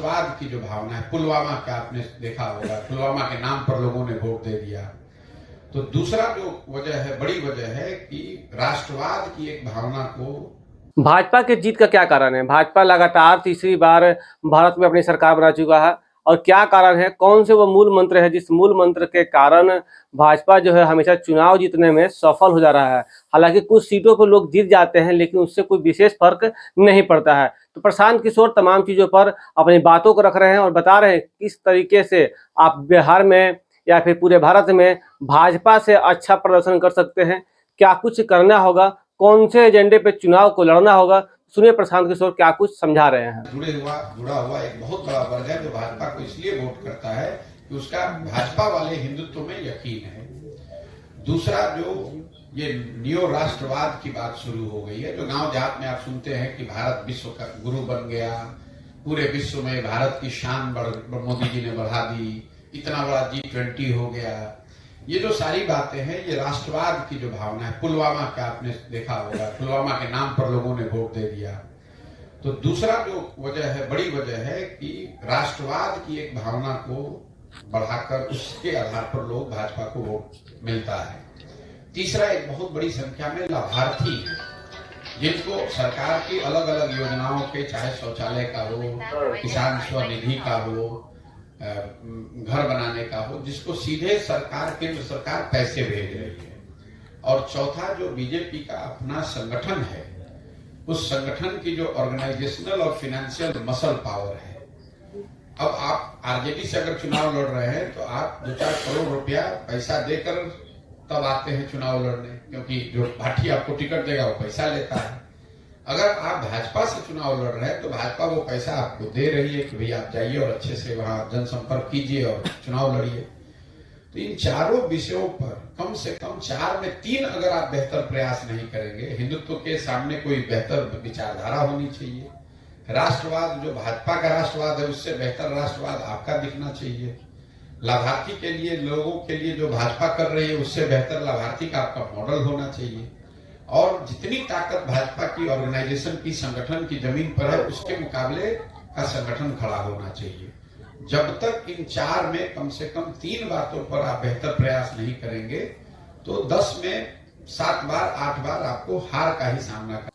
राष्ट्रवाद की जो भावना है, पुलवामा का आपने देखा होगा, पुलवामा के नाम पर लोगों ने वोट दे दिया। तो दूसरा जो वजह है, बड़ी वजह है कि राष्ट्रवाद की एक भावना को। भाजपा के जीत का क्या कारण है? भाजपा लगातार तीसरी बार भारत में अपनी सरकार बना चुका है, और क्या कारण है, कौन से वो मूल मंत्र है जिस मूल मंत्र के कारण भाजपा जो है हमेशा चुनाव जीतने में सफल हो जा रहा है। हालांकि कुछ सीटों पर लोग जीत जाते हैं, लेकिन उससे कोई विशेष फर्क नहीं पड़ता है। तो प्रशांत किशोर तमाम चीज़ों पर अपनी बातों को रख रहे हैं और बता रहे हैं किस तरीके से आप बिहार में या फिर पूरे भारत में भाजपा से अच्छा प्रदर्शन कर सकते हैं, क्या कुछ करना होगा, कौन से एजेंडे पे चुनाव को लड़ना होगा। सुनिए प्रशांत किशोर क्या कुछ समझा रहे हैं। जुड़ा हुआ एक बहुत बड़ा वर्ग है जो भाजपा को इसलिए वोट करता है कि उसका भाजपा वाले हिंदुत्व में यकीन है। दूसरा, जो ये नियो राष्ट्रवाद की बात शुरू हो गई है, जो गांव देहात में आप सुनते हैं कि भारत विश्व का गुरु बन गया, पूरे विश्व में भारत की शान मोदी जी ने बढ़ा दी, इतना बड़ा G20 हो गया। ये जो सारी बातें हैं, ये राष्ट्रवाद की जो भावना है, पुलवामा का आपने देखा होगा, पुलवामा के नाम पर लोगों ने वोट दे दिया। तो दूसरा जो वजह है, बड़ी वजह है कि राष्ट्रवाद की एक भावना को बढ़ाकर उसके आधार पर लोग भाजपा को वोट मिलता है। तीसरा, एक बहुत बड़ी संख्या में लाभार्थी हैं जिनको सरकार की अलग अलग योजनाओं के, चाहे शौचालय का हो, किसान स्वनिधि का हो, घर बनाने का हो, जिसको सीधे सरकार, केंद्र सरकार पैसे भेज रही है। और चौथा, जो बीजेपी का अपना संगठन है, उस संगठन की जो ऑर्गेनाइजेशनल और फाइनेंशियल मसल पावर है। अब आप आरजेडी से अगर चुनाव लड़ रहे हैं तो आप 2-4 करोड़ रुपया पैसा देकर तब आते हैं चुनाव लड़ने, क्योंकि जो पार्टी आपको टिकट देगा वो पैसा लेता है। अगर आप भाजपा से चुनाव लड़ रहे हैं तो भाजपा वो पैसा आपको दे रही है कि भाई आप जाइए और अच्छे से वहां जनसंपर्क कीजिए और चुनाव लड़िए। तो इन चारों विषयों पर कम से कम 4 में 3 अगर आप बेहतर प्रयास नहीं करेंगे, हिंदुत्व के सामने कोई बेहतर विचारधारा होनी चाहिए, राष्ट्रवाद जो भाजपा का राष्ट्रवाद है उससे बेहतर राष्ट्रवाद आपका दिखना चाहिए, लाभार्थी के लिए, लोगों के लिए जो भाजपा कर रही है उससे बेहतर लाभार्थी का आपका मॉडल होना चाहिए, और जितनी ताकत भाजपा की ऑर्गेनाइजेशन की, संगठन की जमीन पर है उसके मुकाबले का संगठन खड़ा होना चाहिए। जब तक इन 4 में कम से कम 3 बातों पर आप बेहतर प्रयास नहीं करेंगे तो 10 में 7 बार 8 बार आपको हार का ही सामना करना।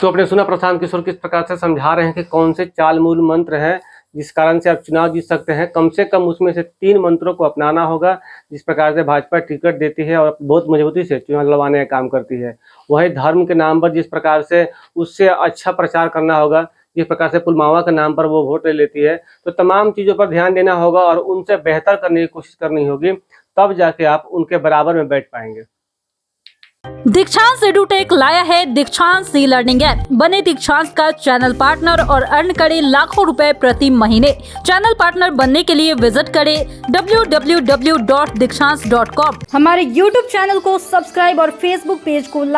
तो आपने सुना प्रशांत किशोर किस प्रकार से समझा रहे हैं कि कौन से 4 मूल मंत्र हैं जिस कारण से आप चुनाव जीत सकते हैं। कम से कम उसमें से 3 मंत्रों को अपनाना होगा। जिस प्रकार से भाजपा टिकट देती है और बहुत मजबूती से चुनाव लड़वाने का काम करती है, वही धर्म के नाम पर जिस प्रकार से उससे अच्छा प्रचार करना होगा, जिस प्रकार से पुलवामा के नाम पर वो वोट ले लेती है, तो तमाम चीज़ों पर ध्यान देना होगा और उनसे बेहतर करने की कोशिश करनी होगी, तब जाके आप उनके बराबर में बैठ पाएंगे। दीक्षांत एडुटेक लाया है दीक्षांत ई लर्निंग ऐप। बने दीक्षांत का चैनल पार्टनर और अर्न करें लाखों रुपए प्रति महीने। चैनल पार्टनर बनने के लिए विजिट करें www.dikshans.com। हमारे YouTube चैनल को सब्सक्राइब और Facebook पेज को